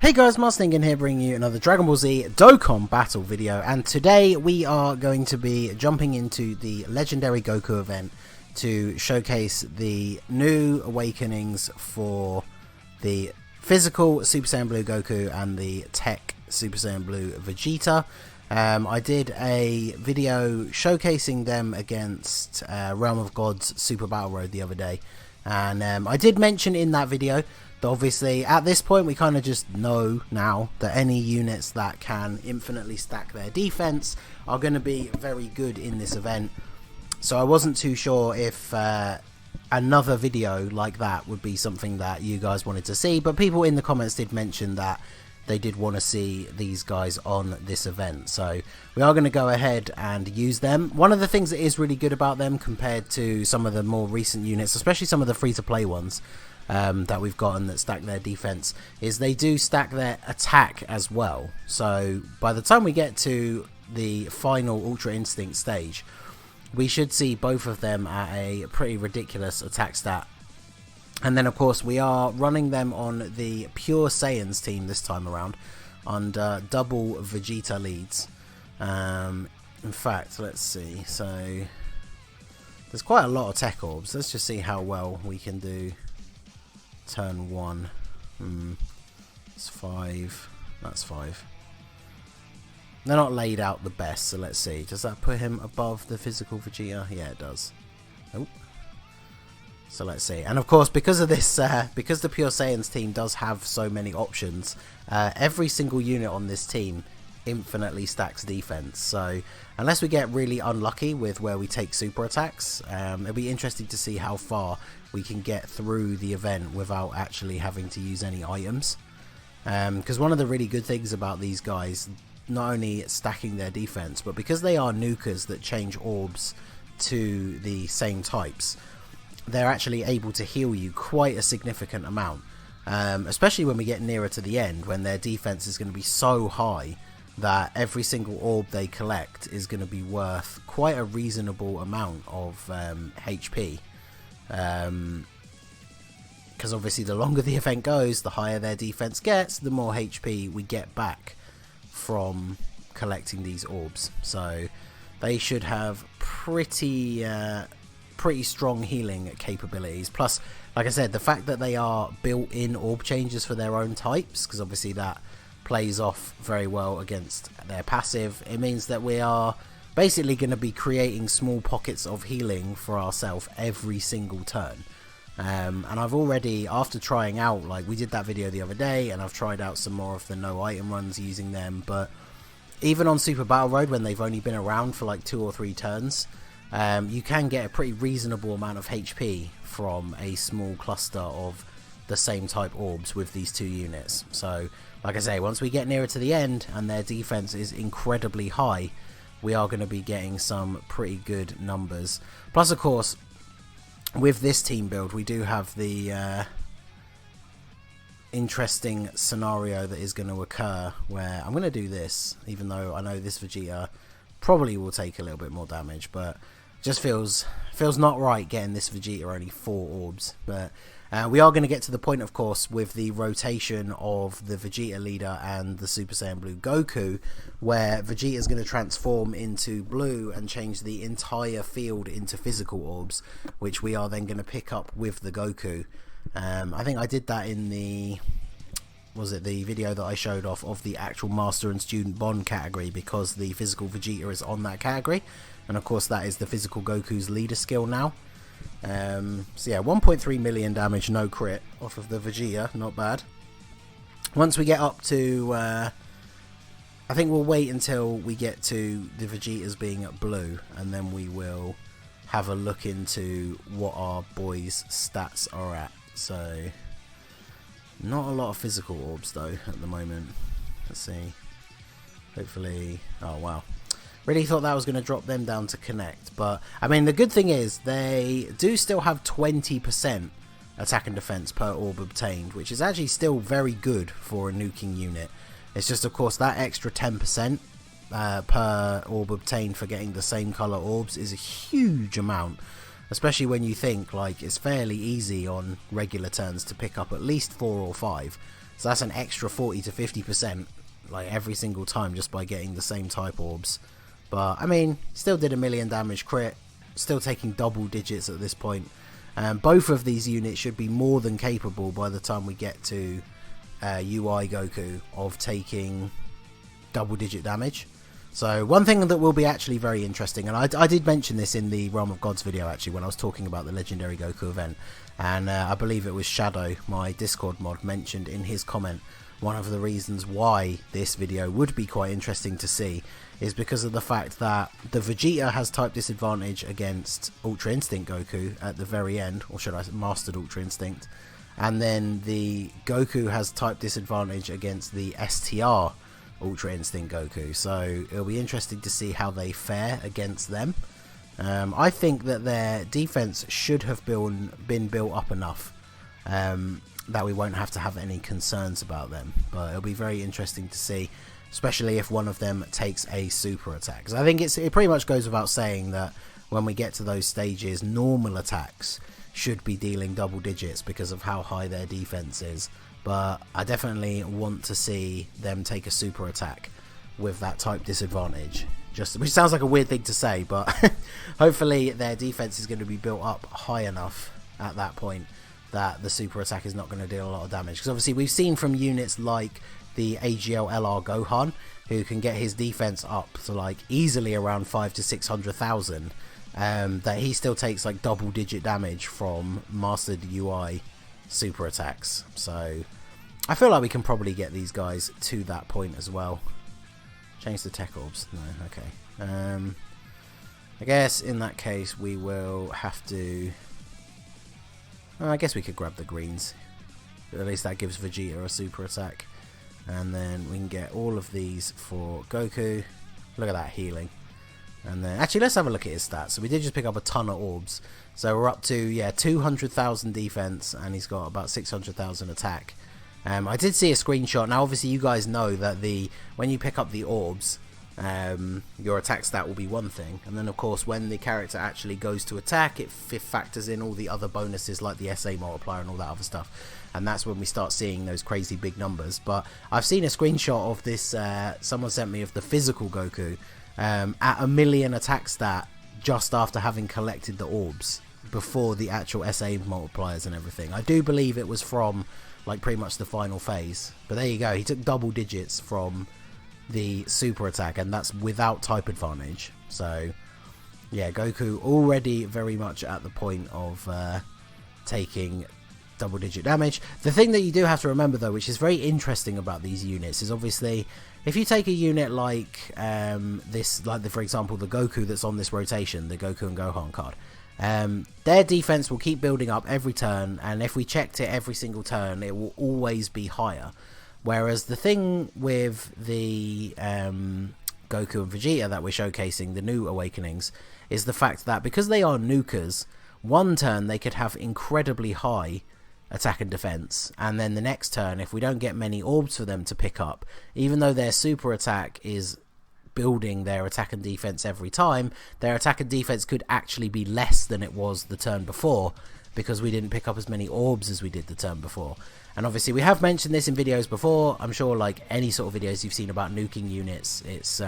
Hey guys, Ningen here bringing you another Dragon Ball Z Dokkan battle video, and today we are going to be jumping into the Legendary Goku event to showcase the new awakenings for the physical Super Saiyan Blue Goku and the TEQ Super Saiyan Blue Vegeta. I did a video showcasing them against Realm of Gods Super Battle Road the other day, and I did mention in that video that obviously at this point we kind of just know now that any units that can infinitely stack their defense are going to be very good in this event. So I wasn't too sure if another video like that would be something that you guys wanted to see, but people in the comments did mention that they did want to see these guys on this event, so we are going to go ahead and use them. One of the things that is really good about them compared to some of the more recent units, especially some of the free-to-play ones that we've gotten that stack their defense, is they do stack their attack as well. So by the time we get to the final Ultra Instinct stage, we should see both of them at a pretty ridiculous attack stat. And then of course we are running them on the Pure Saiyans team this time around under double Vegeta leads. In fact, let's see, so there's quite a lot of tech orbs. Let's just see how well we can do turn 1. It's 5, that's 5. They're not laid out the best, so let's see, does that put him above the physical Vegeta? Yeah, it does. Oh. So let's see, and of course because of this, because the Pure Saiyans team does have so many options, every single unit on this team infinitely stacks defense. So unless we get really unlucky with where we take super attacks, it'll be interesting to see how far we can get through the event without actually having to use any items. Because one of the really good things about these guys, not only stacking their defense, but because they are nukers that change orbs to the same types, they're actually able to heal you quite a significant amount, especially when we get nearer to the end, when their defense is going to be so high that every single orb they collect is going to be worth quite a reasonable amount of HP, because obviously the longer the event goes, the higher their defense gets, the more HP we get back from collecting these orbs. So they should have pretty strong healing capabilities. Plus, like I said, the fact that they are built-in orb changes for their own types, because obviously that plays off very well against their passive, it means that we are basically going to be creating small pockets of healing for ourselves every single turn. And I've already, after trying out, like we did that video the other day, and I've tried out some more of the no item runs using them, but even on Super Battle Road, when they've only been around for like 2 or 3 turns, you can get a pretty reasonable amount of HP from a small cluster of the same type orbs with these 2 units. So like I say, once we get nearer to the end and their defense is incredibly high, we are going to be getting some pretty good numbers. Plus of course, with this team build, we do have the interesting scenario that is going to occur where I'm going to do this, even though I know this Vegeta probably will take a little bit more damage, but just feels not right getting this Vegeta only 4 orbs. But we are going to get to the point, of course, with the rotation of the Vegeta leader and the Super Saiyan Blue Goku, where Vegeta is going to transform into blue and change the entire field into physical orbs, which we are then going to pick up with the Goku. I think I did that in the video that I showed off of the actual Master and Student Bond category, because the physical Vegeta is on that category, and of course that is the physical Goku's leader skill now. So yeah, 1.3 million damage, no crit off of the Vegeta, not bad. Once we get up to, I think we'll wait until we get to the Vegetas being at blue, and then we will have a look into what our boys' stats are at. So not a lot of physical orbs though at the moment. Let's see. Hopefully, oh wow. Really thought that was going to drop them down to connect, but I mean the good thing is they do still have 20% attack and defense per orb obtained, which is actually still very good for a nuking unit. It's just of course that extra 10% per orb obtained for getting the same color orbs is a huge amount, especially when you think like it's fairly easy on regular turns to pick up at least 4 or 5. So that's an extra 40 to 50% like every single time just by getting the same type orbs. But I mean, still did a 1,000,000 damage crit, still taking double digits at this point. Both of these units should be more than capable by the time we get to UI Goku of taking double digit damage. So one thing that will be actually very interesting, and I did mention this in the Realm of Gods video actually when I was talking about the Legendary Goku event, and I believe it was Shadow, my Discord mod, mentioned in his comment one of the reasons why this video would be quite interesting to see is because of the fact that the Vegeta has type disadvantage against Ultra Instinct Goku at the very end, or should I say Mastered Ultra Instinct, and then the Goku has type disadvantage against the STR Ultra Instinct Goku, so it'll be interesting to see how they fare against them. I think that their defense should have been built up enough that we won't have to have any concerns about them, but it'll be very interesting to see, especially if one of them takes a super attack, because I think it pretty much goes without saying that when we get to those stages, normal attacks should be dealing double digits because of how high their defense is. But I definitely want to see them take a super attack with that type disadvantage, which sounds like a weird thing to say, but hopefully their defense is going to be built up high enough at that point that the super attack is not going to deal a lot of damage. Because obviously we've seen from units like the AGL LR Gohan, who can get his defense up to like easily around 500 to 600,000, that he still takes like double digit damage from Mastered UI super attacks. So I feel like we can probably get these guys to that point as well. Change the tech orbs. No, okay. I guess in that case we will have to... I guess we could grab the greens. At least that gives Vegeta a super attack. And then we can get all of these for Goku. Look at that healing. And then, actually, let's have a look at his stats. So we did just pick up a ton of orbs. So we're up to, yeah, 200,000 defense, and he's got about 600,000 attack. I did see a screenshot. Now, obviously, you guys know that when you pick up the orbs, your attack stat will be one thing, and then of course when the character actually goes to attack, it factors in all the other bonuses like the SA multiplier and all that other stuff, and that's when we start seeing those crazy big numbers. But I've seen a screenshot of this, someone sent me, of the physical Goku at 1,000,000 attack stat just after having collected the orbs before the actual SA multipliers and everything. I do believe it was from like pretty much the final phase, but there you go, he took double digits from the super attack, and that's without type advantage. So yeah, Goku already very much at the point of taking double digit damage. The thing that you do have to remember though, which is very interesting about these units, is obviously if you take a unit like this, like for example the Goku that's on this rotation, the Goku and Gohan card, their defense will keep building up every turn, and if we checked it every single turn, it will always be higher. Whereas the thing with the Goku and Vegeta that we're showcasing, the new awakenings, is the fact that because they are nukers, one turn they could have incredibly high attack and defense, and then the next turn, if we don't get many orbs for them to pick up, even though their super attack is building their attack and defense every time, their attack and defense could actually be less than it was the turn before, because we didn't pick up as many orbs as we did the turn before. And obviously we have mentioned this in videos before. I'm sure like any sort of videos you've seen about nuking units, it's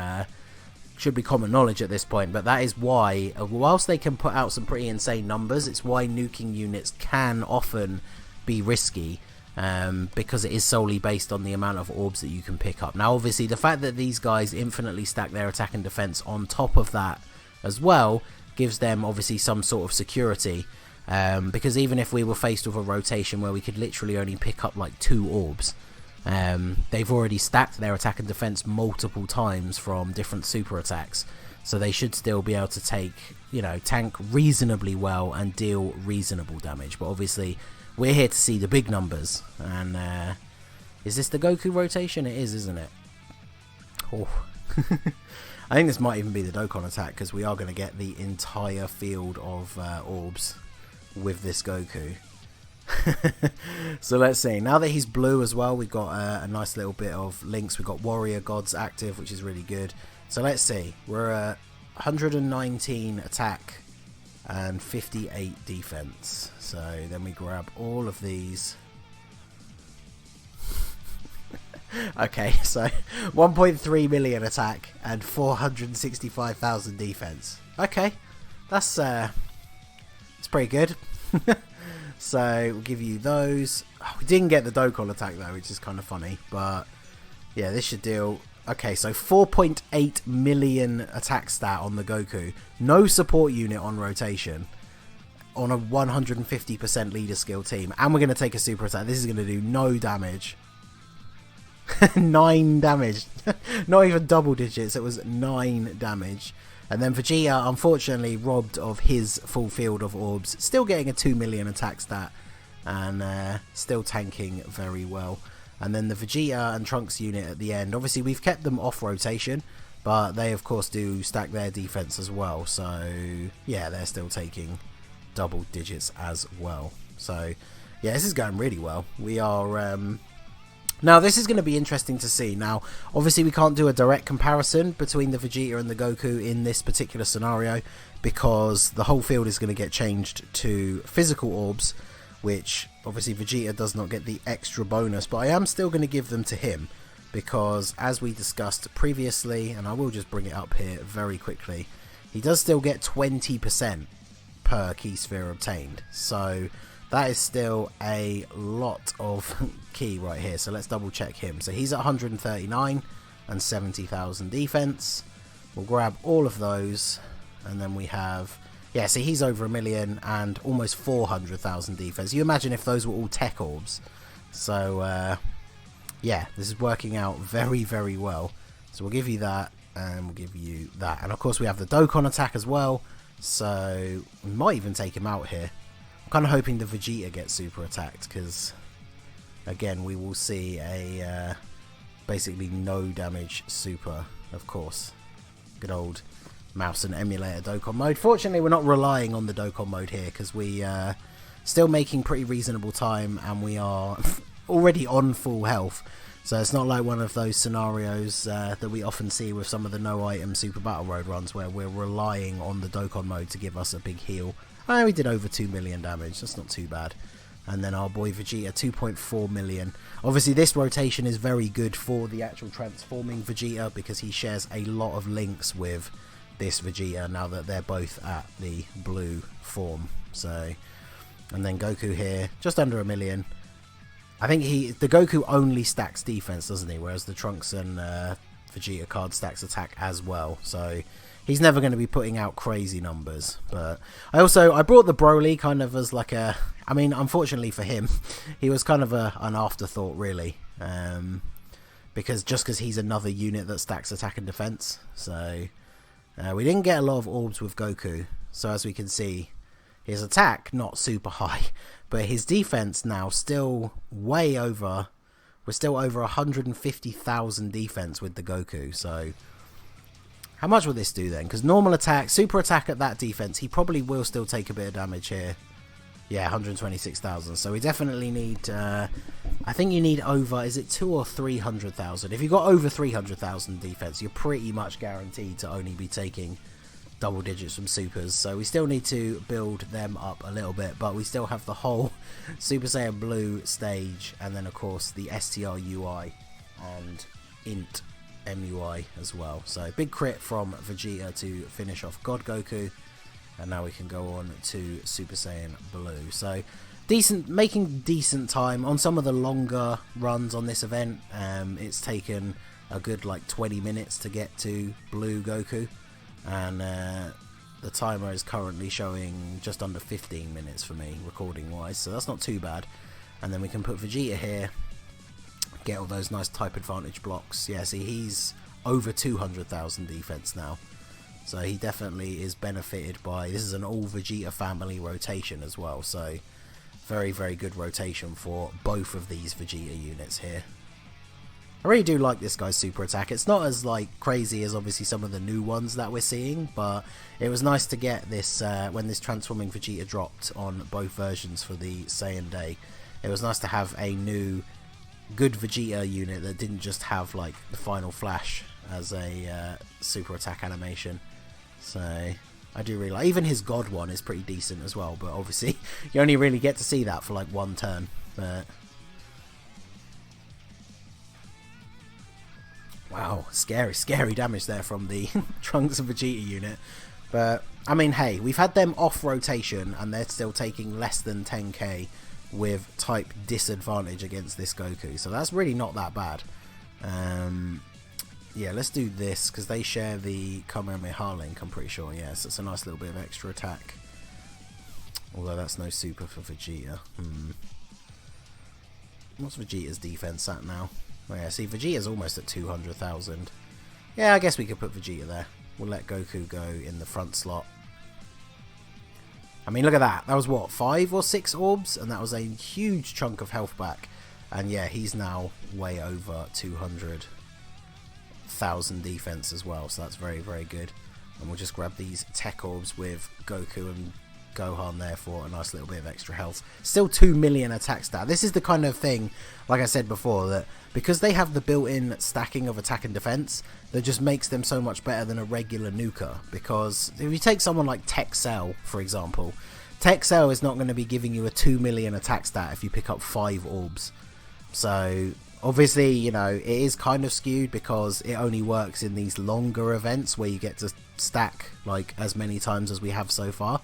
should be common knowledge at this point, but that is why, whilst they can put out some pretty insane numbers, it's why nuking units can often be risky, because it is solely based on the amount of orbs that you can pick up. Now obviously the fact that these guys infinitely stack their attack and defense on top of that as well gives them obviously some sort of security. Because even if we were faced with a rotation where we could literally only pick up like 2 orbs, they've already stacked their attack and defense multiple times from different super attacks, so they should still be able to take, you know, tank reasonably well and deal reasonable damage. But obviously we're here to see the big numbers, and is this the Goku rotation? It is, isn't it? Oh. I think this might even be the Dokkan attack, because we are going to get the entire field of orbs with this Goku. So let's see. Now that he's blue as well, we've got a nice little bit of links. We've got Warrior Gods active, which is really good. So let's see. We're at 119 attack and 58 defense. So then we grab all of these. Okay, so 1.3 million attack and 465,000 defense. Okay, that's pretty good. So we'll give you those. Oh, we didn't get the Dokkan attack though, which is kind of funny, but yeah, this should deal. Okay, so 4.8 million attack stat on the Goku. No support unit on rotation. On a 150% leader skill team. And we're going to take a super attack. This is going to do no damage. 9 damage. Not even double digits. It was 9 damage. And then Vegeta, unfortunately, robbed of his full field of orbs. Still getting a 2 million attack stat. And still tanking very well. And then the Vegeta and Trunks unit at the end. Obviously, we've kept them off rotation. But they, of course, do stack their defense as well. So, yeah, they're still taking double digits as well. So, yeah, this is going really well. We are... Now, this is going to be interesting to see. Now, obviously, we can't do a direct comparison between the Vegeta and the Goku in this particular scenario. Because the whole field is going to get changed to physical orbs. Which, obviously, Vegeta does not get the extra bonus. But I am still going to give them to him. Because, as we discussed previously, and I will just bring it up here very quickly, he does still get 20% per key sphere obtained. So, that is still a lot of key right here. So, let's double check him. So, he's at 139 and 70,000 defense. We'll grab all of those. And then we have... Yeah, see, he's over 1 million and almost 400,000 defense. You imagine if those were all TEQ orbs. So, yeah, this is working out very, very well. So we'll give you that, and we'll give you that. And, of course, we have the Dokkan attack as well. So we might even take him out here. I'm kind of hoping the Vegeta gets super attacked, because, again, we will see a basically no damage super, of course. Good old mouse and emulator Dokkan mode. Fortunately, we're not relying on the Dokkan mode here, because we still making pretty reasonable time, and we are already on full health. So it's not like one of those scenarios that we often see with some of the no item Super Battle Road runs, where we're relying on the Dokkan mode to give us a big heal. Oh, we did over 2 million damage. That's not too bad. And then our boy Vegeta, 2.4 million. Obviously, this rotation is very good for the actual transforming Vegeta, because he shares a lot of links with this Vegeta now that they're both at the blue form. So, and then Goku here, just under 1 million. I think the Goku only stacks defense, doesn't he? Whereas the Trunks and Vegeta card stacks attack as well. So he's never going to be putting out crazy numbers. But I brought the Broly kind of as like a... I mean, unfortunately for him, he was kind of an afterthought, really. Because he's another unit that stacks attack and defense. So we didn't get a lot of orbs with Goku. So as we can see, his attack not super high, but his defense now still way over. We're still over 150,000 defense with the Goku. So how much will this do then? Because normal attack, super attack at that defense, he probably will still take a bit of damage here. Yeah, 126,000. So we definitely need, I think you need over, is it 200,000 or 300,000? If you've got over 300,000 defense, you're pretty much guaranteed to only be taking double digits from supers. So we still need to build them up a little bit, but we still have the whole Super Saiyan Blue stage, and then of course the STR UI and Int MUI as well. So big crit from Vegeta to finish off God Goku. And now we can go on to Super Saiyan Blue. So, making decent time on some of the longer runs on this event. It's taken a good like 20 minutes to get to Blue Goku. And the timer is currently showing just under 15 minutes for me, recording wise. So that's not too bad. And then we can put Vegeta here. Get all those nice type advantage blocks. Yeah, see, he's over 200,000 defense now. So he definitely is benefited by... This is an all Vegeta family rotation as well. So very, very good rotation for both of these Vegeta units here. I really do like this guy's super attack. It's not as like crazy as obviously some of the new ones that we're seeing. But it was nice to get this when this transforming Vegeta dropped on both versions for the Saiyan Day. It was nice to have a new good Vegeta unit that didn't just have like the final flash as a super attack animation. So I do really like, even his God one is pretty decent as well, but obviously you only really get to see that for like one turn. But Wow, scary damage there from the Trunks and Vegeta unit. But, I mean, hey, we've had them off rotation and they're still taking less than 10k with type disadvantage against this Goku. So that's really not that bad. Yeah, let's do this because they share the Kamehameha link, I'm pretty sure. Yeah, so it's a nice little bit of extra attack. Although that's no super for Vegeta. What's Vegeta's defense at now? Oh yeah, see, Vegeta's almost at 200,000. Yeah, I guess we could put Vegeta there. We'll let Goku go in the front slot. I mean, look at that. That was what, 5 or 6 orbs? And that was a huge chunk of health back. And yeah, he's now way over 200,000 defense as well. So that's very, very good. And we'll just grab these TEQ orbs with Goku and Gohan there for a nice little bit of extra health. Still 2 million attack stat. This is the kind of thing, like I said before, that because they have the built-in stacking of attack and defense, that just makes them so much better than a regular nuker. Because if you take someone like TEQ, for example, TEQ is not going to be giving you a 2 million attack stat if you pick up 5 orbs. So obviously, you know, it is kind of skewed because it only works in these longer events where you get to stack like as many times as we have so far.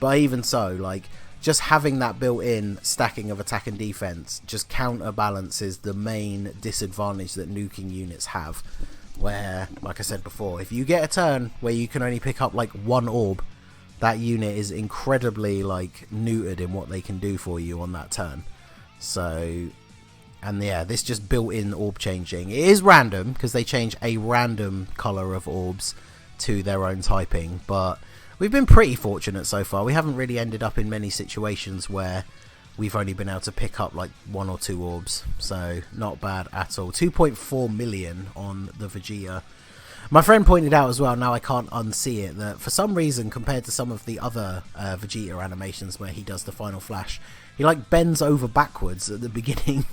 But even so, like, just having that built-in stacking of attack and defense just counterbalances the main disadvantage that nuking units have. Where, like I said before, if you get a turn where you can only pick up like 1 orb, that unit is incredibly like neutered in what they can do for you on that turn. So, and yeah, this just built-in orb changing. It is random because they change a random color of orbs to their own typing, but we've been pretty fortunate so far. We haven't really ended up in many situations where we've only been able to pick up like 1 or 2 orbs. So not bad at all. 2.4 million on the Vegeta. My friend pointed out as well, now I can't unsee it, that for some reason compared to some of the other Vegeta animations where he does the final flash, he like bends over backwards at the beginning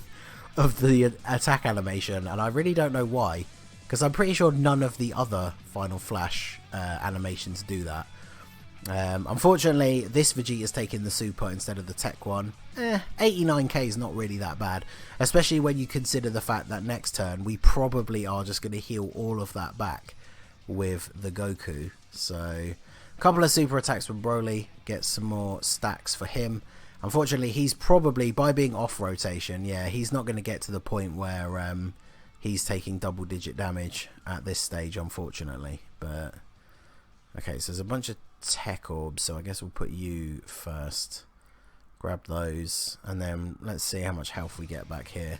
of the attack animation, and I really don't know why, because I'm pretty sure none of the other final flash animations do that. Unfortunately, this Vegeta's taking the super instead of the TEQ one. 89k is not really that bad, especially when you consider the fact that next turn we probably are just going to heal all of that back with the Goku. So, a couple of super attacks from Broly, get some more stacks for him. Unfortunately, he's probably, by being off rotation, yeah, he's not going to get to the point where he's taking double-digit damage at this stage, unfortunately. But okay, so there's a bunch of TEQ orbs, so I guess we'll put you first. Grab those, and then let's see how much health we get back here.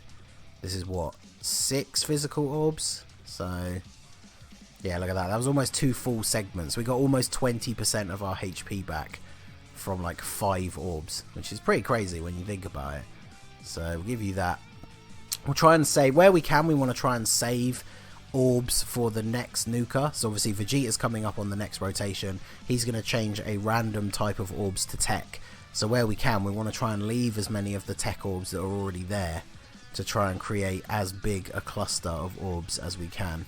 This is what, 6 physical orbs? So yeah, look at that. That was almost 2 full segments. We got almost 20% of our HP back from like 5 orbs, which is pretty crazy when you think about it. So we'll give you that. We'll try and save where we can. We want to try and save orbs for the next nuker. So obviously Vegeta's coming up on the next rotation. He's going to change a random type of orbs to TEQ. So where we can, we want to try and leave as many of the TEQ orbs that are already there to try and create as big a cluster of orbs as we can.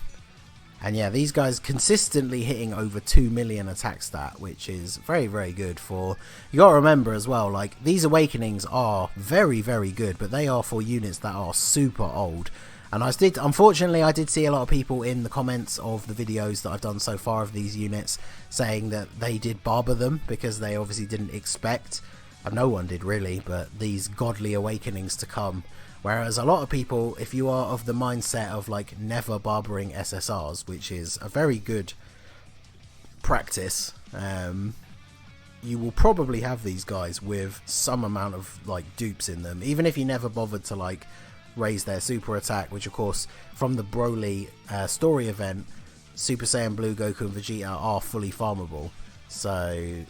And yeah, these guys consistently hitting over 2 million attack stat, which is very, very good for... You gotta remember as well, like, these awakenings are very, very good, but they are for units that are super old. And unfortunately, I did see a lot of people in the comments of the videos that I've done so far of these units saying that they did barber them because they obviously didn't expect, and no one did really, but these godly awakenings to come. Whereas a lot of people, if you are of the mindset of like never barbering SSRs, which is a very good practice, you will probably have these guys with some amount of like dupes in them, even if you never bothered to like raise their super attack, which of course from the Broly story event, Super Saiyan Blue, Goku and Vegeta are fully farmable. So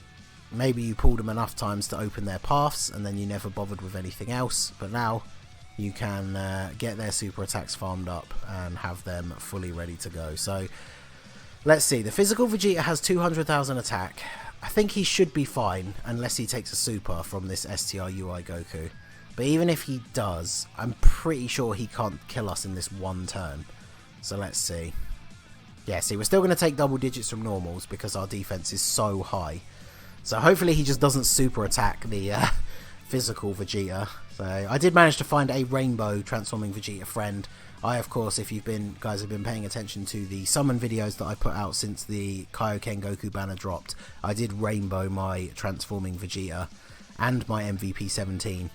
maybe you pulled them enough times to open their paths and then you never bothered with anything else, but now you can get their super attacks farmed up and have them fully ready to go. So let's see, the physical Vegeta has 200,000 attack. I think he should be fine unless he takes a super from this STRUI Goku. But even if he does, I'm pretty sure he can't kill us in this one turn. So let's see. Yeah, see, we're still going to take double digits from normals because our defense is so high. So hopefully he just doesn't super attack the physical Vegeta. So I did manage to find a rainbow transforming Vegeta friend. I, of course, if you've been guys have been paying attention to the summon videos that I put out since the Kaioken Goku banner dropped, I did rainbow my transforming Vegeta and my MVP 17.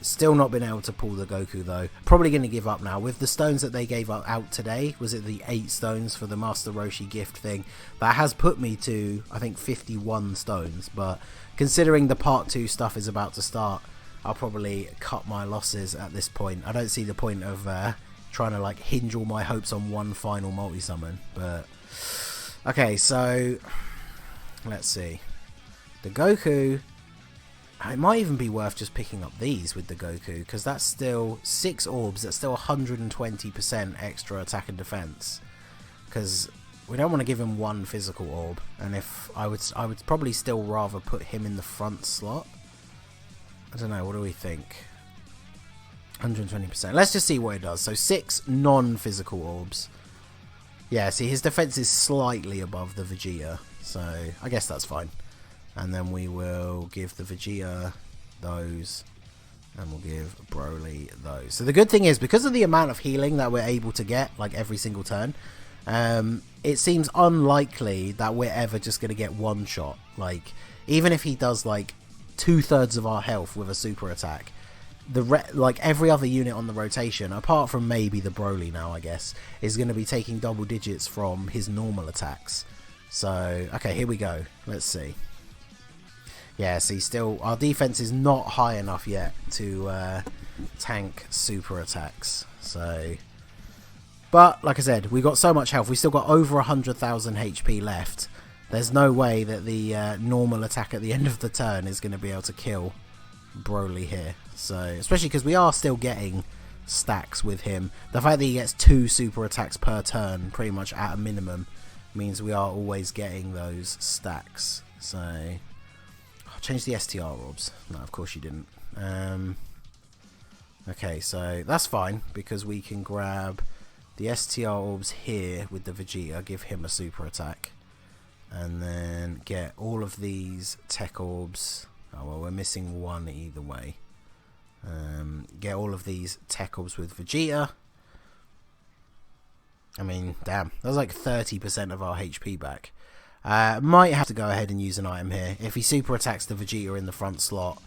Still not been able to pull the Goku though. Probably going to give up now. With the stones that they gave out today, was it the 8 stones for the Master Roshi gift thing? That has put me to, I think, 51 stones. But considering the part 2 stuff is about to start, I'll probably cut my losses at this point. I don't see the point of trying to like hinge all my hopes on one final multi-summon. But okay, so let's see. The Goku... It might even be worth just picking up these with the Goku, because that's still 6 orbs, that's still 120% extra attack and defense. Because we don't want to give him 1 physical orb, and if I would probably still rather put him in the front slot. I don't know, what do we think? 120%. Let's just see what it does. So 6 non-physical orbs. Yeah, see, his defense is slightly above the Vegeta, so I guess that's fine. And then we will give the Vegeta those, and we'll give Broly those. So the good thing is, because of the amount of healing that we're able to get, like every single turn, it seems unlikely that we're ever just going to get one shot. Like, even if he does like 2/3 of our health with a super attack, like every other unit on the rotation, apart from maybe the Broly now, I guess, is going to be taking double digits from his normal attacks. So, okay, here we go. Let's see. Yeah, see, still, our defense is not high enough yet to tank super attacks. So, but like I said, we got so much health. We still got over 100,000 HP left. There's no way that the normal attack at the end of the turn is going to be able to kill Broly here. So, especially because we are still getting stacks with him. The fact that he gets 2 super attacks per turn, pretty much at a minimum, means we are always getting those stacks. So... change the STR orbs. No, of course you didn't. Okay, so that's fine, because we can grab the STR orbs here with the Vegeta, give him a super attack, and then get all of these TEQ orbs. Oh well, we're missing 1 either way. Get all of these TEQ orbs with Vegeta. I mean, damn, that's like 30% of our HP back. Might have to go ahead and use an item here. If he super attacks the Vegeta in the front slot,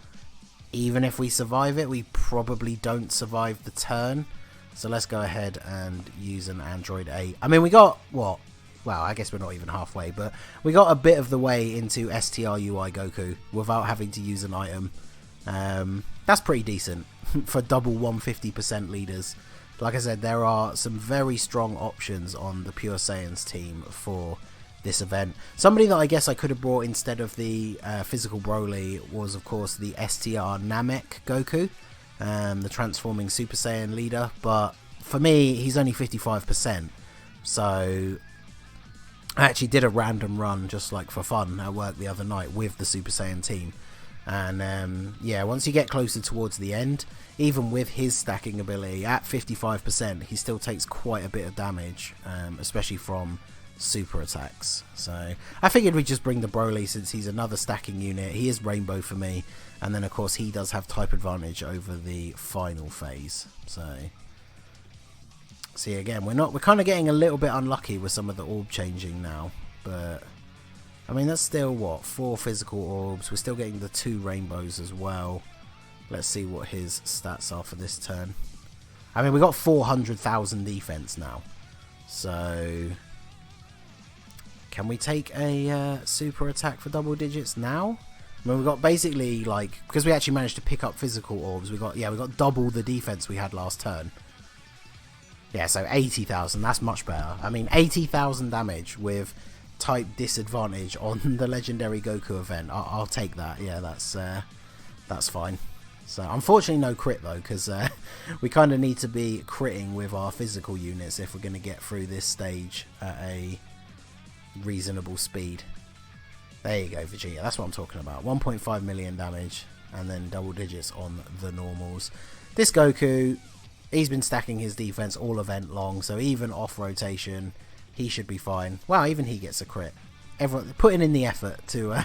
even if we survive it, we probably don't survive the turn. So let's go ahead and use an Android 8. I mean, we got, what? Well, I guess we're not even halfway, but we got a bit of the way into STR UI Goku without having to use an item. That's pretty decent for double 150% leaders. Like I said, there are some very strong options on the Pure Saiyans team for this event. Somebody that I guess I could have brought instead of the physical Broly was, of course, the STR Namek Goku, the transforming Super Saiyan leader, but for me, he's only 55%, so I actually did a random run just like for fun at work the other night with the Super Saiyan team, and yeah, once you get closer towards the end, even with his stacking ability at 55%, he still takes quite a bit of damage, especially from super attacks. So I figured we'd just bring the Broly since he's another stacking unit. He is rainbow for me, and then of course he does have type advantage over the final phase. So see, again, we're kind of getting a little bit unlucky with some of the orb changing now, but I mean that's still what, 4 physical orbs. We're still getting the 2 rainbows as well. Let's see what his stats are for this turn. I mean, we got 400,000 defense now, so can we take a super attack for double digits now? I mean, we got basically, like, because we actually managed to pick up physical orbs, we got double the defense we had last turn. Yeah, so 80,000, that's much better. I mean, 80,000 damage with type disadvantage on the legendary Goku event. I'll take that. Yeah, that's fine. So unfortunately no crit though, because we kind of need to be critting with our physical units if we're going to get through this stage at a reasonable speed. There you go, Vegeta, that's what I'm talking about. 1.5 million damage and then double digits on the normals. This Goku, he's been stacking his defense all event long, so even off rotation he should be fine. Wow, even he gets a crit. Everyone putting in the effort to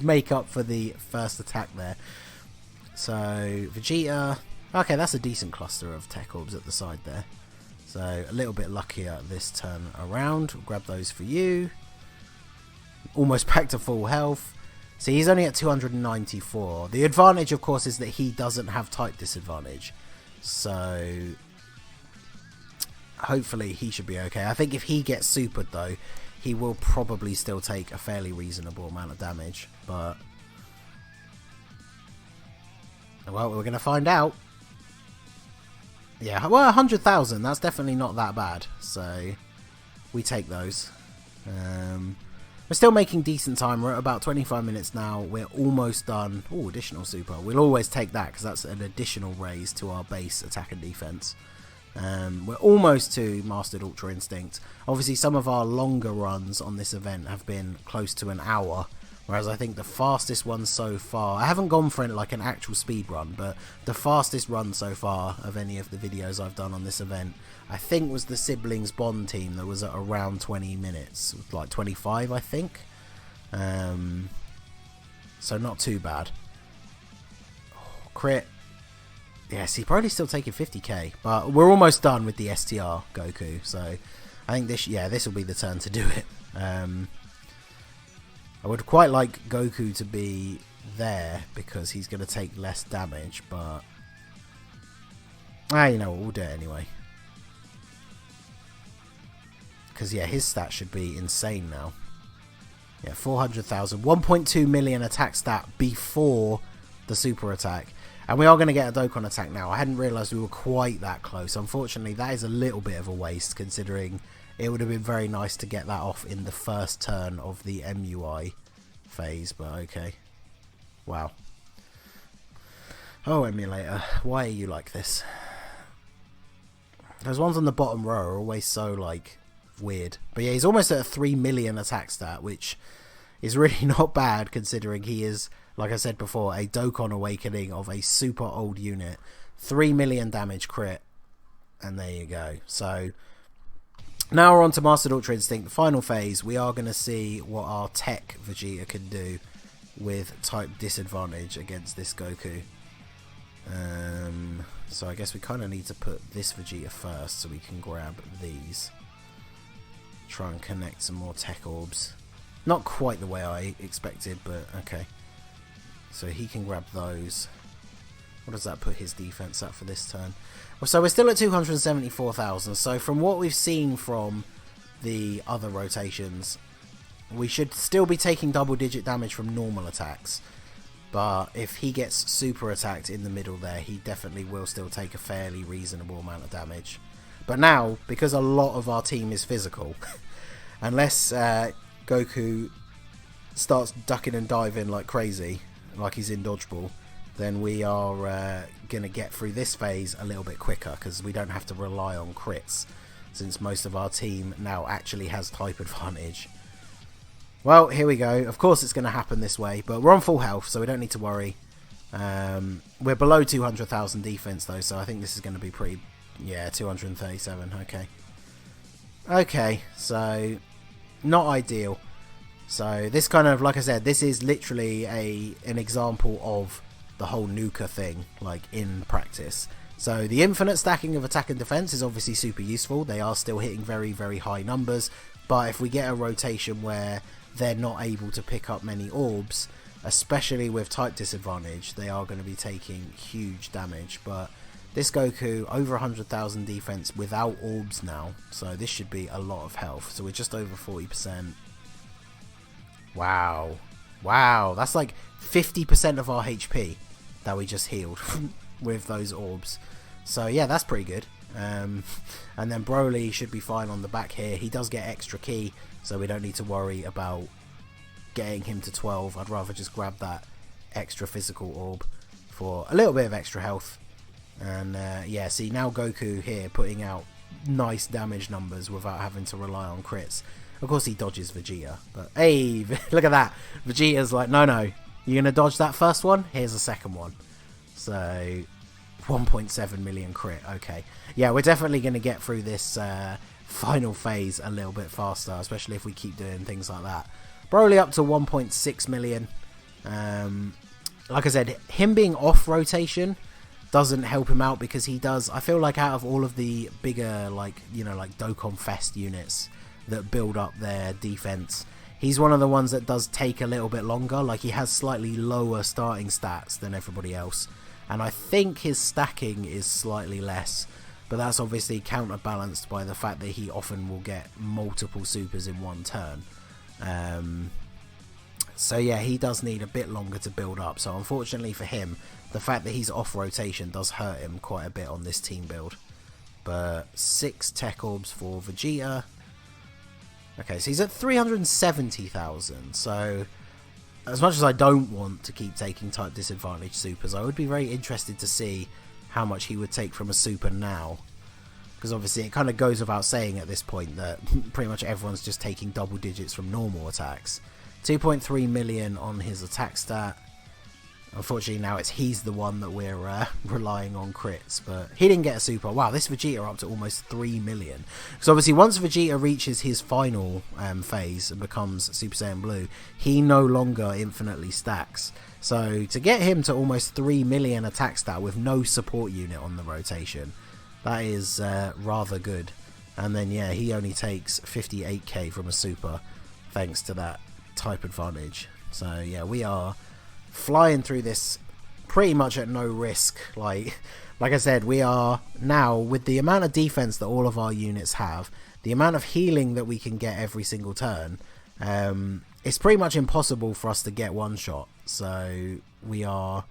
make up for the first attack there. So Vegeta, okay, that's a decent cluster of tech orbs at the side there. So a little bit luckier this turn around. We'll grab those for you. Almost back to full health. See, he's only at 294. The advantage, of course, is that he doesn't have type disadvantage. So hopefully he should be okay. I think if he gets supered, though, he will probably still take a fairly reasonable amount of damage. But, well, we're going to find out. Yeah, well, 100,000, that's definitely not that bad. So we take those. We're still making decent time. We're at about 25 minutes now. We're almost done. Oh, additional super. We'll always take that because that's an additional raise to our base attack and defense. We're almost to Mastered Ultra Instinct. Obviously, some of our longer runs on this event have been close to an hour, whereas I think the fastest one so far, I haven't gone for like an actual speed run, but the fastest run so far of any of the videos I've done on this event, I think was the Siblings Bond team that was at around 20 minutes, like 25 I think. So not too bad. Oh, crit. Yes, he's probably still taking 50k, but we're almost done with the STR Goku, so I think this will be the turn to do it. I would quite like Goku to be there because he's going to take less damage, but you know what, we'll do it anyway. Because yeah, his stat should be insane now. Yeah, 400,000, 1.2 million attack stat before the super attack. And we are going to get a Dokkan attack now. I hadn't realised we were quite that close. Unfortunately, that is a little bit of a waste, considering it would have been very nice to get that off in the first turn of the MUI phase. But okay. Wow. Oh, emulator. Why are you like this? Those ones on the bottom row are always so, like, weird. But yeah, he's almost at a 3 million attack stat, which is really not bad, considering he is, like I said before, a Dokkan Awakening of a super old unit. 3 million damage crit. And there you go. So now we're on to Mastered Ultra Instinct, the final phase. We are going to see what our TEQ Vegeta can do with type disadvantage against this Goku. So I guess we kind of need to put this Vegeta first so we can grab these. Try and connect some more tech orbs. Not quite the way I expected, but okay. So he can grab those. What does that put his defense at for this turn? Well, so we're still at 274,000. So from what we've seen from the other rotations, we should still be taking double-digit damage from normal attacks. But if he gets super attacked in the middle there, he definitely will still take a fairly reasonable amount of damage. But now, because a lot of our team is physical, unless Goku starts ducking and diving like crazy, like he's in dodgeball, then we are going to get through this phase a little bit quicker, because we don't have to rely on crits, since most of our team now actually has type advantage. Well, here we go. Of course it's going to happen this way, but we're on full health, so we don't need to worry. We're below 200,000 defense, though, so I think this is going to be pretty... Yeah, 237, okay. Okay, so not ideal. So this kind of, like I said, this is literally an example of the whole nuker thing, like in practice. So the infinite stacking of attack and defense is obviously super useful. They are still hitting very, very high numbers, but if we get a rotation where they're not able to pick up many orbs, especially with type disadvantage, they are going to be taking huge damage. But this Goku, over 100,000 defense without orbs now, so this should be a lot of health. So we're just over 40%. Wow. Wow, that's like 50% of our HP that we just healed with those orbs. So yeah, that's pretty good. And then Broly should be fine on the back here. He does get extra ki, so we don't need to worry about getting him to 12. I'd rather just grab that extra physical orb for a little bit of extra health. And yeah, see, now Goku here putting out nice damage numbers without having to rely on crits. Of course he dodges Vegeta, but hey, look at that. Vegeta's like, no, you're going to dodge that first one? Here's the second one. So 1.7 million crit, okay. Yeah, we're definitely going to get through this final phase a little bit faster, especially if we keep doing things like that. Broly up to 1.6 million. like I said, him being off rotation doesn't help him out, because he does, I feel like out of all of the bigger, like, you know, like Dokkan Fest units that build up their defense, he's one of the ones that does take a little bit longer. Like, he has slightly lower starting stats than everybody else, and I think his stacking is slightly less, but that's obviously counterbalanced by the fact that he often will get multiple supers in one turn. So yeah, he does need a bit longer to build up, so unfortunately for him, the fact that he's off rotation does hurt him quite a bit on this team build. But 6 TEQ orbs for Vegeta. Okay, so he's at 370,000, so as much as I don't want to keep taking type disadvantage supers, I would be very interested to see how much he would take from a super now. Because obviously it kind of goes without saying at this point that pretty much everyone's just taking double digits from normal attacks. 2.3 million on his attack stat. Unfortunately now he's the one that we're relying on crits, but he didn't get a super. Wow, this Vegeta up to almost 3 million. So obviously once Vegeta reaches his final phase and becomes Super Saiyan Blue, he no longer infinitely stacks. So to get him to almost 3 million attack stat with no support unit on the rotation, that is rather good. And then yeah, he only takes 58k from a super thanks to that type advantage. So yeah, we are flying through this pretty much at no risk. Like I said, we are now, with the amount of defense that all of our units have, the amount of healing that we can get every single turn, it's pretty much impossible for us to get one shot. So we are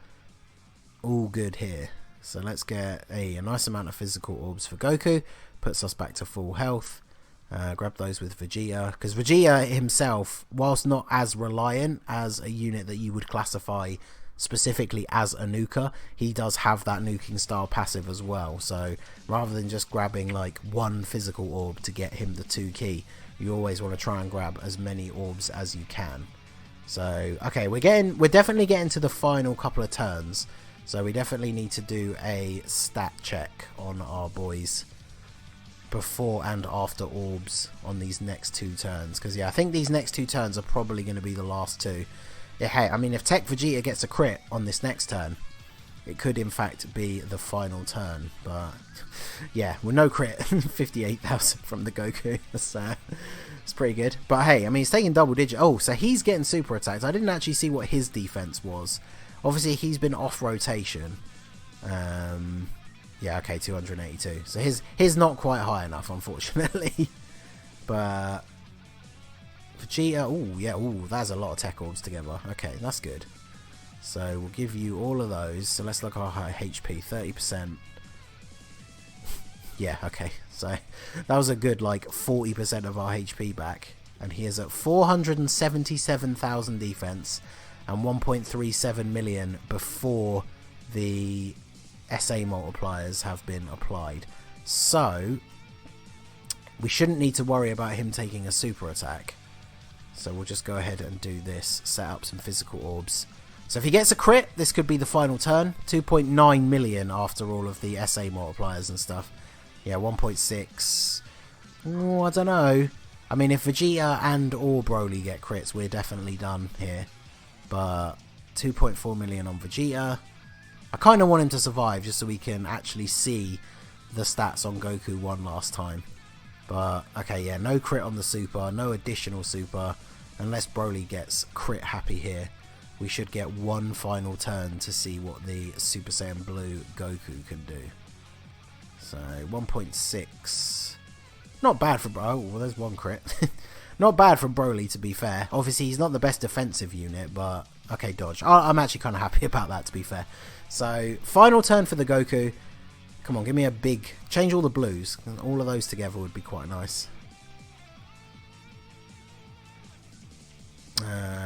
all good here. So let's get a nice amount of physical orbs for Goku, puts us back to full health. Grab those with Vegeta, because Vegeta himself, whilst not as reliant as a unit that you would classify specifically as a nuker, he does have that nuking style passive as well. So rather than just grabbing like one physical orb to get him the 2 key, you always want to try and grab as many orbs as you can. So okay, we're definitely getting to the final couple of turns, so we definitely need to do a stat check on our boys before and after orbs on these next 2 turns, because yeah, I think these next 2 turns are probably going to be the last 2. Yeah, hey, I mean, if TEQ Vegeta gets a crit on this next turn, it could in fact be the final turn, but yeah, with no crit, 58,000 from the Goku, it's pretty good. But hey, I mean, he's taking double digit. Oh, so he's getting super attacks. I didn't actually see what his defense was. Obviously he's been off rotation. Yeah, okay, 282. So his not quite high enough, unfortunately. But Vegeta, oh yeah, oh, that's a lot of TEQ orbs together. Okay, that's good. So we'll give you all of those. So let's look at our HP, 30%. Yeah, okay. So that was a good like 40% of our HP back. And he is at 477,000 defense and 1.37 million before the SA multipliers have been applied. So we shouldn't need to worry about him taking a super attack. So we'll just go ahead and do this, set up some physical orbs. So if he gets a crit, this could be the final turn. 2.9 million after all of the SA multipliers and stuff. Yeah, 1.6. Oh, I don't know. I mean, if Vegeta and or Broly get crits, we're definitely done here. But 2.4 million on Vegeta. I kind of want him to survive just so we can actually see the stats on Goku one last time. But, okay, yeah, no crit on the super, no additional super. Unless Broly gets crit happy here, we should get one final turn to see what the Super Saiyan Blue Goku can do. So, 1.6. Not bad for Broly. Oh, well, there's one crit. Not bad for Broly, to be fair. Obviously, he's not the best defensive unit, but... Okay, dodge. I'm actually kind of happy about that, to be fair. So, final turn for the Goku. Come on, give me a big... Change all the blues. All of those together would be quite nice.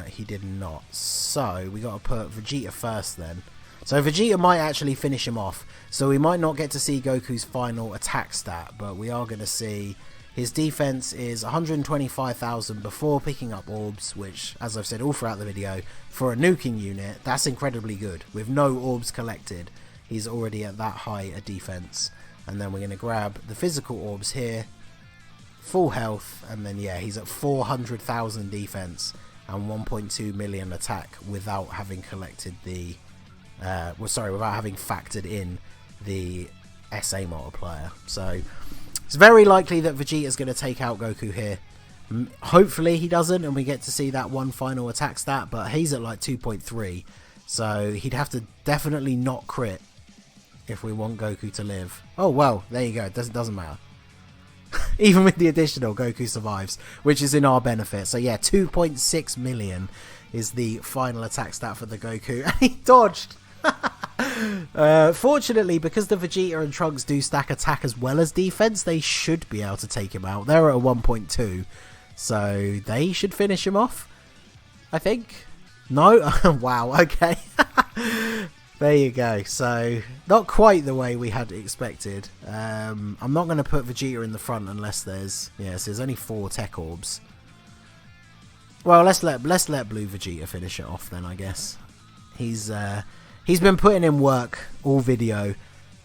He did not. So, we got to put Vegeta first then. So, Vegeta might actually finish him off. So, we might not get to see Goku's final attack stat, but we are going to see... His defense is 125,000 before picking up orbs, which, as I've said all throughout the video, for a nuking unit, that's incredibly good. With no orbs collected, he's already at that high a defense. And then we're going to grab the physical orbs here, full health, and then yeah, he's at 400,000 defense and 1.2 million attack without having collected the without having factored in the SA multiplier. So it's very likely that Vegeta's going to take out Goku here. Hopefully he doesn't and we get to see that one final attack stat, but he's at like 2.3, so he'd have to definitely not crit if we want Goku to live. Oh well, there you go, it doesn't matter. Even with the additional, Goku survives, which is in our benefit. So yeah, 2.6 million is the final attack stat for the Goku, and he dodged. Fortunately, because the Vegeta and Trunks do stack attack as well as defense, they should be able to take him out. They're at a 1.2, so they should finish him off, I think. No? Wow, okay. There you go. So not quite the way we had expected. I'm not going to put Vegeta in the front unless there's only 4 tech orbs. Well, let's let Blue Vegeta finish it off then, I guess. He's been putting in work all video,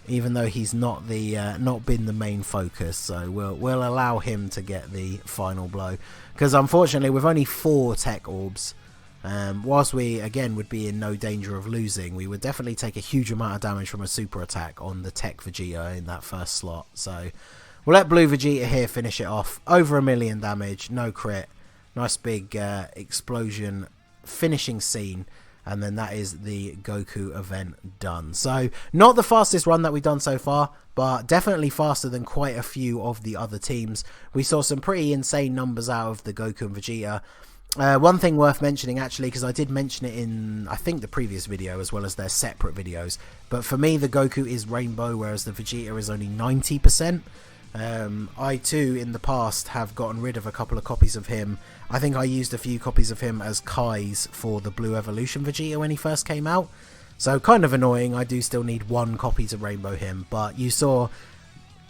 even though he's not been the main focus. So we'll allow him to get the final blow, because unfortunately with only 4 tech orbs, whilst we again would be in no danger of losing, we would definitely take a huge amount of damage from a super attack on the tech Vegeta in that first slot. So we'll let Blue Vegeta here finish it off. Over 1 million damage, no crit, nice big explosion finishing scene. And then that is the Goku event done. So not the fastest run that we've done so far, but definitely faster than quite a few of the other teams. We saw some pretty insane numbers out of the Goku and Vegeta. One thing worth mentioning, actually, because I did mention it in, I think, the previous video as well as their separate videos. But for me, the Goku is rainbow, whereas the Vegeta is only 90%. I too in the past have gotten rid of a couple of copies of him. I think I used a few copies of him as Kai's for the Blue Evolution Vegeta when he first came out, so kind of annoying. I do still need 1 copy to rainbow him, but you saw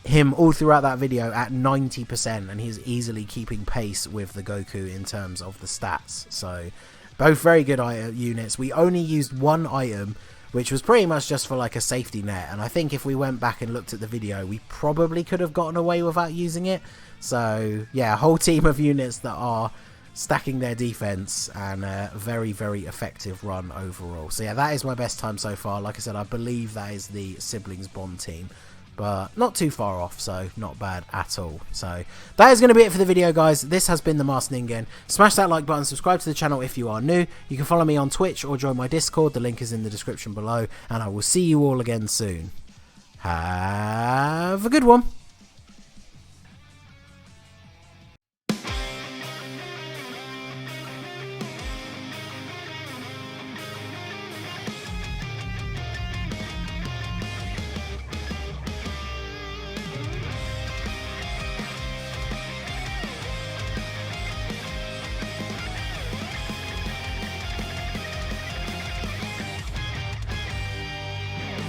him all throughout that video at 90%, and he's easily keeping pace with the Goku in terms of the stats. So both very good units. We only used 1 item, which was pretty much just for like a safety net, and I think if we went back and looked at the video, we probably could have gotten away without using it. So yeah, a whole team of units that are stacking their defense, and a very, very effective run overall. So yeah, that is my best time so far. Like I said, I believe that is the Siblings Bond team, but not too far off, so not bad at all. So that is going to be it for the video, guys. This has been the Masked Ningen. Smash that like button, subscribe to the channel if you are new. You can follow me on Twitch or join my Discord. The link is in the description below, and I will see you all again soon. Have a good one.